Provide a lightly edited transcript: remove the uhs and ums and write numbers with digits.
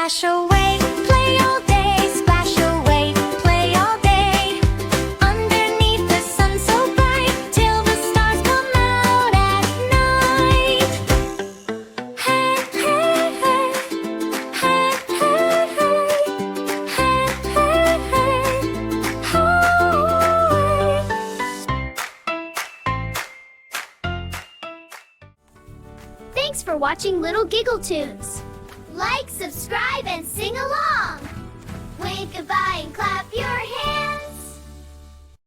Splash away, play all day. Splash away, play all day. Underneath the sun so bright, till the stars come out at night. Hey, hey, hey. Hey, hey, hey. Hey, hey, hey. Thanks for watching Little Giggle Tunes. Like, subscribe, and sing along. Wave goodbye and clap your hands.